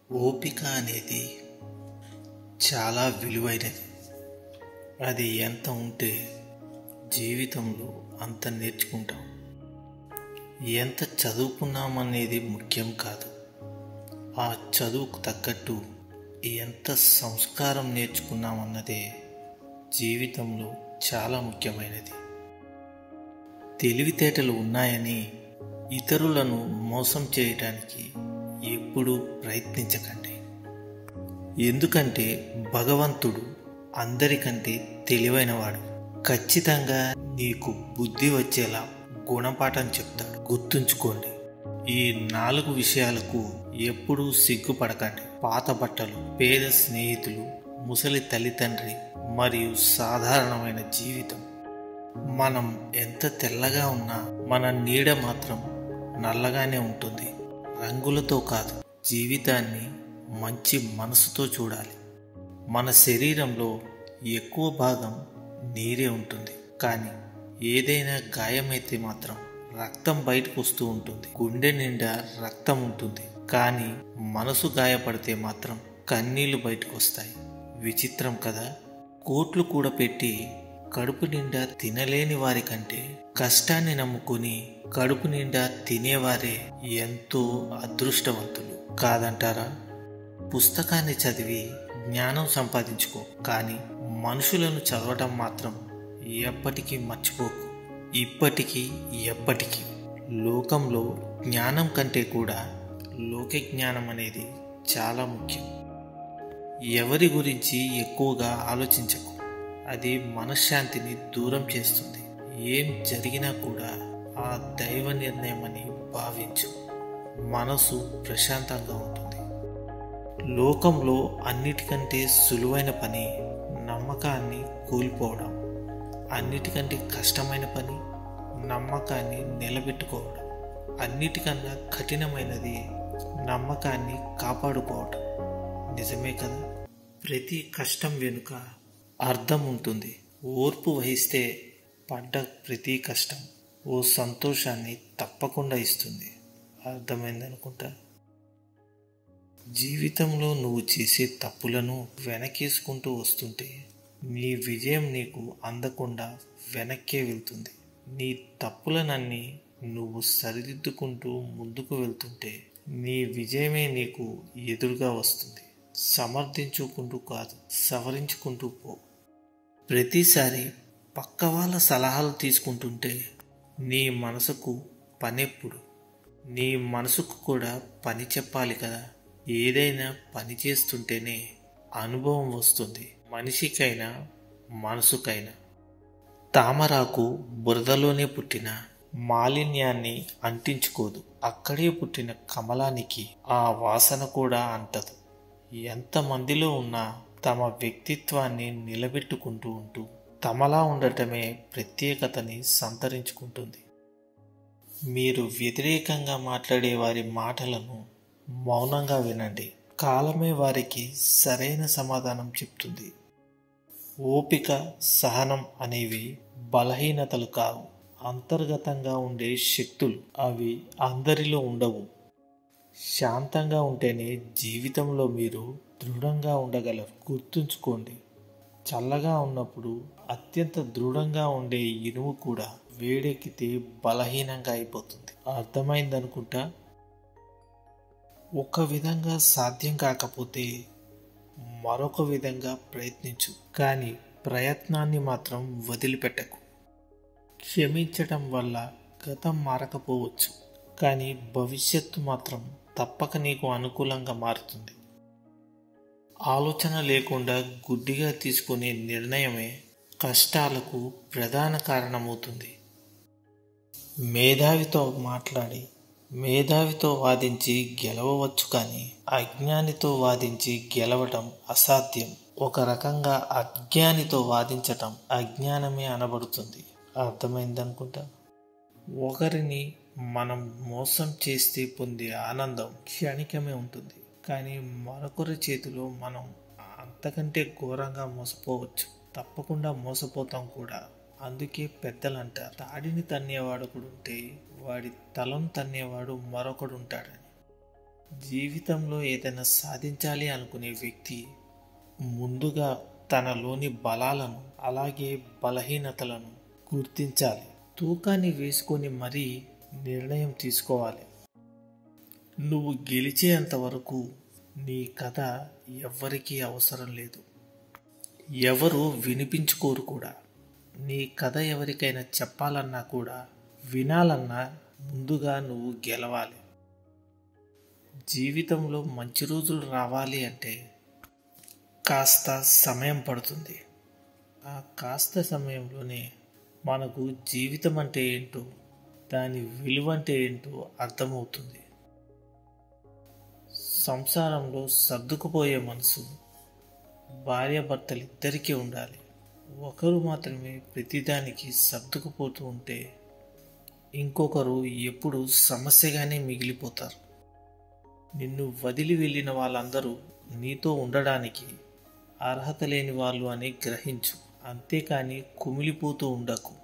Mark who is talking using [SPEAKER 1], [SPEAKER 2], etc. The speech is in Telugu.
[SPEAKER 1] ఓపిక అనేది చాలా విలువైనది. అది ఎంత ఉంటే జీవితంలో అంత నేర్చుకుంటాం. ఎంత చదువుకున్నామనేది ముఖ్యం కాదు, ఆ చదువుకు తగ్గట్టు ఎంత సంస్కారం నేర్చుకున్నామన్నదే జీవితంలో చాలా ముఖ్యమైనది. తెలివితేటలు ఉన్నాయని ఇతరులను మోసం చేయటానికి ఎప్పుడూ ప్రయత్నించకండి. ఎందుకంటే భగవంతుడు అందరికంటే తెలివైనవాడు. ఖచ్చితంగా నీకు బుద్ధి వచ్చేలా గుణపాఠం చెప్తాడు. గుర్తుంచుకోండి, ఈ 4 విషయాలకు ఎప్పుడూ సిగ్గుపడకండి. పాత బట్టలు, పేద స్నేహితులు, ముసలి తల్లిదండ్రి మరియు సాధారణమైన జీవితం. మనం ఎంత తెల్లగా ఉన్నా మన నీడ మాత్రం నల్లగానే ఉంటుంది. రంగులతో కాదు, జీవితాన్ని మంచి మనసుతో చూడాలి. మన శరీరంలో ఎక్కువ భాగం నీరే ఉంటుంది, కానీ ఏదైనా గాయమైతే మాత్రం రక్తం బయటకు వస్తూ ఉంటుంది. గుండె నిండా రక్తం ఉంటుంది, కానీ మనసు గాయపడితే మాత్రం కన్నీళ్లు బయటకు వస్తాయి. విచిత్రం కదా. కోట్లు కూడా పెట్టి కడుపు నిండా తినలేని వారి కంటే కష్టాన్ని నమ్ముకుని కడుపు నిండా తినేవారే ఎంతో అదృష్టవంతులు కాదంటారా? పుస్తకాన్ని చదివి జ్ఞానం సంపాదించుకో, కానీ మనుషులను చదవటం మాత్రం ఎప్పటికీ మర్చిపోకు. ఇప్పటికీ ఎప్పటికీ. లోకంలో జ్ఞానం కంటే కూడా లోక జ్ఞానం అనేది చాలా ముఖ్యం. ఎవరి గురించి ఎక్కువగా ఆలోచించకు, అది మనశ్శాంతిని దూరం చేస్తుంది. ఏం జరిగినా కూడా ఆ దైవ నిర్ణయమని భావించు. మనసు ప్రశాంతంగా ఉంటుంది. లోకంలో అన్నిటికంటే సులువైన పని నమ్మకాన్ని కోల్పోవడం. అన్నిటికంటే కష్టమైన పని నమ్మకాన్ని నిలబెట్టుకోవడం. అన్నిటికన్నా కఠినమైనది నమ్మకాన్ని కాపాడుకోవడం. నిజమే కదా. ప్రతి కష్టం వెనుక అర్థం ఉంటుంది. ఓర్పు వహిస్తే పడ్డ ప్రతి కష్టం ఓ సంతోషాన్ని తప్పకుండా ఇస్తుంది. అర్థమైందనుకుంటా. జీవితంలో నువ్వు చేసే తప్పులను వెనకేసుకుంటూ వస్తుంటే నీ విజయం నీకు అందకుండా వెనక్కే వెళ్తుంది. నీ తప్పులనన్నీ నువ్వు సరిదిద్దుకుంటూ ముందుకు వెళ్తుంటే నీ విజయమే నీకు ఎదురుగా వస్తుంది. సమర్థించుకుంటూ కాదు, సవరించుకుంటూ పో. ప్రతిసారి పక్క వాళ్ళ సలహాలు తీసుకుంటుంటే నీ మనసుకు పనెప్పుడు? నీ మనసుకు కూడా పని చెప్పాలి కదా. ఏదైనా పని చేస్తుంటేనే అనుభవం వస్తుంది, మనిషికైనా మనసుకైనా. తామరాకు బురదలోనే పుట్టిన మాలిన్యాన్ని అంటించుకోదు. అక్కడే పుట్టిన కమలానికి ఆ వాసన కూడా అంటదు. ఎంతమందిలో ఉన్నా తమ వ్యక్తిత్వాన్ని నిలబెట్టుకుంటూ ఉంటూ తమలా ఉండటమే ప్రత్యేకతని సంతరించుకుంటుంది. మీరు వ్యతిరేకంగా మాట్లాడే వారి మాటలను మౌనంగా వినండి. కాలమే వారికి సరైన సమాధానం చెప్తుంది. ఓపిక, సహనం అనేవి బలహీనతలు కావు, అంతర్గతంగా ఉండే శక్తులు. అవి అందరిలో ఉండవు. శాంతంగా ఉంటేనే జీవితంలో మీరు దృఢంగా ఉండగలరు. గుర్తుంచుకోండి, చల్లగా ఉన్నప్పుడు అత్యంత దృఢంగా ఉండే ఇనుము కూడా వేడెక్కితే బలహీనంగా అయిపోతుంది. అర్థమైందనుకుంటా. ఒక విధంగా సాధ్యం కాకపోతే మరొక విధంగా ప్రయత్నించు, కానీ ప్రయత్నాన్ని మాత్రం వదిలిపెట్టకు. క్షమించటం వల్ల గతం మారకపోవచ్చు, కానీ భవిష్యత్తు మాత్రం తప్పక నీకు అనుకూలంగా మారుతుంది. ఆలోచన లేకుండా గుడ్డిగా తీసుకునే నిర్ణయమే కష్టాలకు ప్రధాన కారణమవుతుంది. మేధావితో మాట్లాడి మేధావితో వాదించి గెలవవచ్చు, కానీ అజ్ఞానితో వాదించి గెలవటం అసాధ్యం. ఒక రకంగా అజ్ఞానితో వాదించటం అజ్ఞానమే అనబడుతుంది. అర్థమైందనుకుంటా. ఒకరిని మనం మోసం చేస్తే పొందే ఆనందం క్షణికమే ఉంటుంది, కానీ మరొకరి చేతిలో మనం అంతకంటే ఘోరంగా మోసపోవచ్చు. తప్పకుండా మోసపోతాం కూడా. అందుకే పెద్దలంటారు, తాడిని తన్నేవాడు ఒకడుంటే వాడి తలను తన్నేవాడు మరొకడు ఉంటాడని. జీవితంలో ఏదైనా సాధించాలి అనుకునే వ్యక్తి ముందుగా తనలోని బలాలను అలాగే బలహీనతలను గుర్తించాలి. తూకాన్ని వేసుకొని మరీ నిర్ణయం తీసుకోవాలి. నువ్వు గెలిచేంత వరకు నీ కథ ఎవ్వరికీ అవసరం లేదు. ఎవరు వినిపించుకోరు కూడా. నీ కథ ఎవరికైనా చెప్పాలన్నా కూడా వినాలన్నా ముందుగా నువ్వు గెలవాలి. జీవితంలో మంచి రోజులు రావాలి అంటే కాస్త సమయం పడుతుంది. ఆ కాస్త సమయంలోనే మనకు జీవితం అంటే ఏంటో, దాని విలువ అంటే ఏంటో అర్థమవుతుంది. సంసారంలో సర్దుకుపోయే మనసు భార్యాభర్తలిద్దరికీ ఉండాలి. ఒకరు మాత్రమే ప్రతిదానికి సర్దుకుపోతూ ఉంటే ఇంకొకరు ఎప్పుడు సమస్యగానే మిగిలిపోతారు. నిన్ను వదిలి వెళ్ళిన వాళ్ళందరూ నీతో ఉండడానికి అర్హత లేని వాళ్ళు అని గ్రహించు. అంతేకాని కుమిలిపోతూ ఉండకు.